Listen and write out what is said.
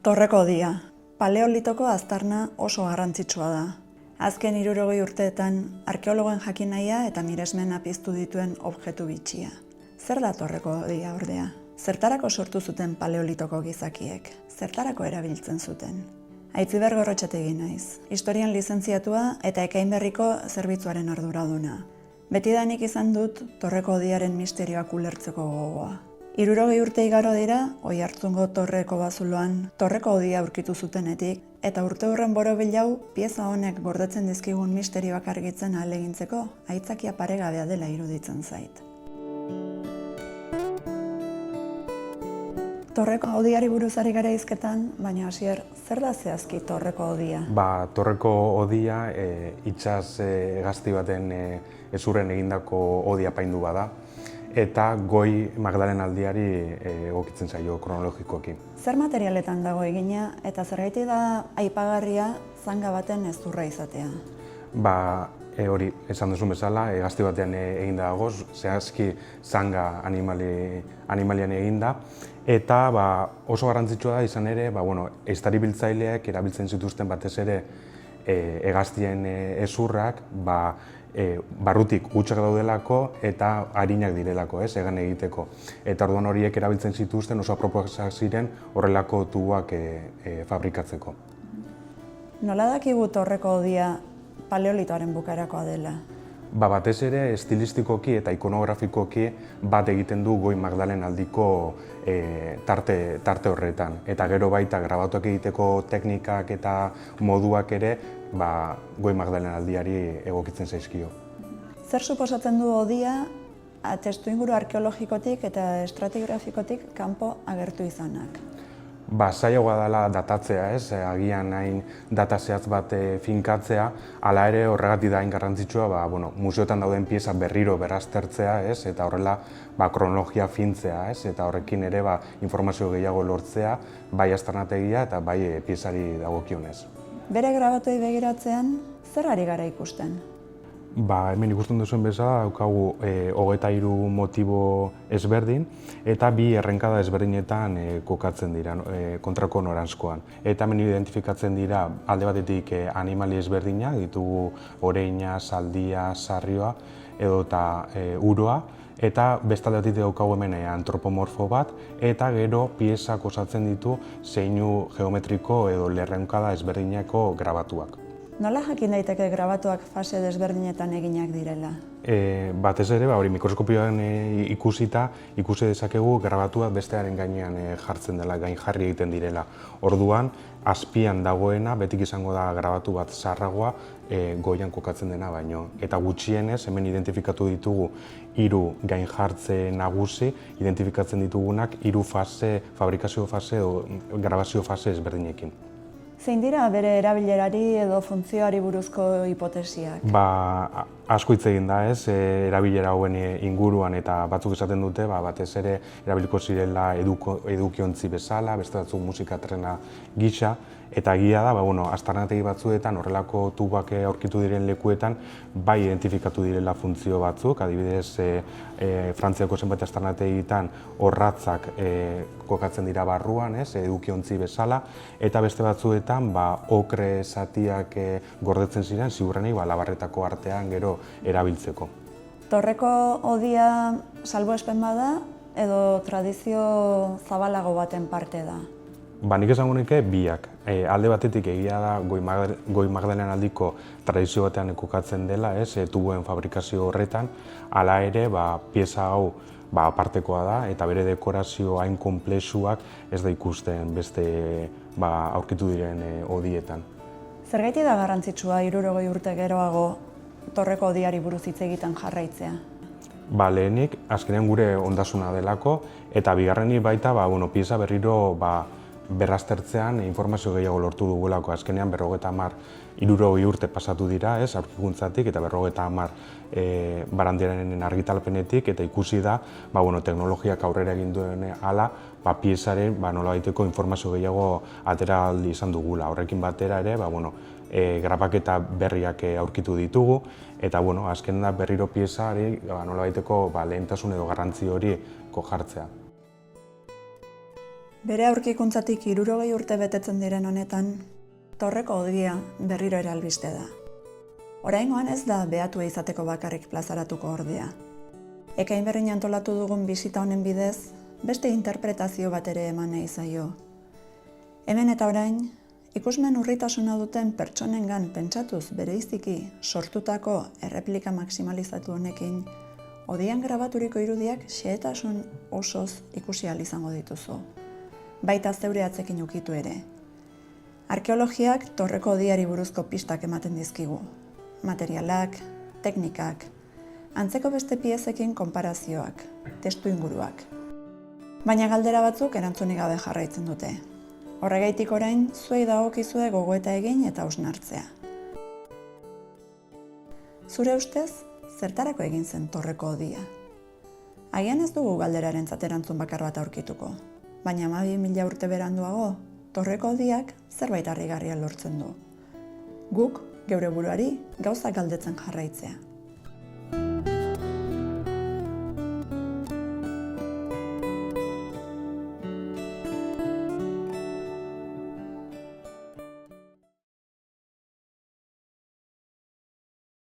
Torreko hodia. Paleolitoko aztarna oso garrantzitsua da. Azken 60 urteetan arkeologoen jakinahia eta miresmena piztu dituen objektu bitxia. Zer da torreko hodia ordea? Zertarako sortu zuten paleolitoko gizakiek? Zertarako erabiltzen zuten? Aitziber Gorrotxategi naiz. Historian lizentziatua eta Ekainberriko zerbitzuaren arduraduna. Betidanik izan dut torreko hodiaren misterioak ulertzeko gogoa. 60 urte igaro dira, Oiartzungo torreko bazuloan torreko hodia aurkitu zutenetik, eta urte hurren borobilau pieza honek gordetzen dizkigun misterioak argitzen ahalegintzeko aitzakia paregabea dela iruditzen zait. Torreko hodiari buruz ari gara hizketan, baina Asier, zer da zehazki torreko hodia? Torreko hodia itsas hegazti baten hezurren egindako hodia apaindu bada, eta goi Magdalen aldiari egokitzen zaio kronologikoki. Zer materialetan dago egina eta zergatik da aipagarria zanga baten hezurra izatea? Hori, esan duzun bezala, hegazti batean eginda dago, zehazki zanga animalian eginda, eta oso garrantzitsua da izan ere, ehiztari-biltzaileek erabiltzen zituzten batez ere hegaztien hezurrak barrutik hutsak daudelako eta arinak direlako, hegan egiteko. Eta orduan horiek erabiltzen zituzten oso aproposak ziren horrelako tubuak fabrikatzeko. Nola dakigu torreko hodia paleolitoaren bukaerakoa dela? Batez ere estilistikoki eta ikonografikoki bat egiten du goi Magdalen aldiko tarte horretan. Eta gero baita grabatuak egiteko teknikak eta moduak ere goi Magdalen aldiari egokitzen zaizkio. Zer suposatzen du hodia testuinguru arkeologikotik eta estratigrazikotik kanpo agertu izanak? Zailagoa dela datatzea, agian hain data zehatz bat finkatzea, hala ere horregatik da hain garrantzitsua museoetan dauden pieza berriro berraztertzea, eta horrela kronologia fintzea, eta horrekin ere informazio gehiago lortzea, bai aztarnategia eta bai piezari dagokionez. Bere grabatuei begiratzean, zer ari gara ikusten? Hemen ikusten duzuen bezala, daukagu 23 motibo ezberdin eta bi errenkada ezberdinetan kokatzen dira kontrako noranzkoan. Eta hemen identifikatzen dira alde batetik animali ezberdinak, ditugu oreina, zaldia, sarrioa edota uroa, eta beste alde batetik daukagu hemen antropomorfo bat, eta gero piezak osatzen ditu zeinu geometriko edo lerrenkada ezberdineko grabatuak. Nola jakin daiteke grabatuak fase desberdinetan eginak direla? Batez ere, mikroskopioan ikusita, ikusi dezakegu grabatuak bestearen gainean jartzen dela, gain jarri egiten direla. Orduan, azpian dagoena, betik izango da grabatu bat zaharragoa, goian kokatzen dena baino. Eta gutxienez, hemen identifikatu ditugu 3 gain jartze nagusi, identifikatzen ditugunak 3 fase, fabrikazio fase edo grabazio fase ezberdinekin. Zein dira bere erabilerari edo funtzioari buruzko hipotesiak? Asko hitz egin da, erabilera hauen inguruan eta batzuk esaten dute, batez ere erabiliko zirela edukiontzi bezala, beste batzuk musika trena gisa, eta egia da, aztarnategi batzuetan horrelako tubak aurkitu diren lekuetan bai identifikatu direla funtzio batzuk, adibidez Frantziako zenbait aztarnategitan orratzak kokatzen dira barruan, edukiontzi bezala, eta beste batzuetan okre zatiak gordetzen ziren, ziurrenei labarretako artean gero erabiltzeko. Torreko hodia salbuespen bada edo tradizio zabalago baten parte da? Nik esango nuke biak. Alde batetik egia da goi Magdalen aldiko tradizio batean kokatzen dela, tubuen fabrikazio horretan, hala ere pieza hau apartekoa da eta bere dekorazio hain konplexuak ez da ikusten beste aurkitu diren hodietan. Zergatik da garrantzitsua 60 urte geroago torreko hodiari buruz hitz egiten jarraitzea? Lehenik, azkenean gure ondasuna delako, eta bigarrenik baita pieza berriro berraztertzean informazio gehiago lortu dugulako. Azkenean 60 urte pasatu dira, aurkikuntzatik, eta 50 Barandiaranen argitalpenetik, eta ikusi da teknologiak aurrera egin duen hala, piezaren nolabaiteko informazio gehiago atera aldi izan dugula. Horrekin batera ere, grabaketa berriak aurkitu ditugu, eta azkenean da berriro piezari nolabaiteko lehentasun edo garrantzi hori jartzea. Bere aurkikuntzatik 60 urte betetzen diren honetan, Torreko Odia berriro ere albiste da. Oraingoan ez da behatua izateko bakarrik plazaratuko ordea. Ekain berrin antolatu dugun bisita honen bidez, beste interpretazio bat ere eman nahi zaio. Hemen eta orain, ikusmen urritasuna duten pertsonengan pentsatuz bereiziki sortutako erreplika maximalizatu honekin, Odian grabaturiko irudiak xehetasun osoz ikusi ahal izango dituzu. Baita zeure atzekin ukitu ere. Arkeologiak Torreko Odiari buruzko pistak ematen dizkigu. Materialak, teknikak, antzeko beste piezekin konparazioak, testu inguruak. Baina galdera batzuk erantzunik gabe jarraitzen dute. Horregaitik orain, zuei dagokizue gogoeta egin eta hausnartzea. Zure ustez, zertarako egin zen Torreko Odia? Agian ez dugu galderarentzat erantzun bakar bat aurkituko, baina 12.000 urte beranduago, Torreko Odiak zerbait harrigarria lortzen du. Guk, geure buruari, gauzak galdetzen jarraitzea.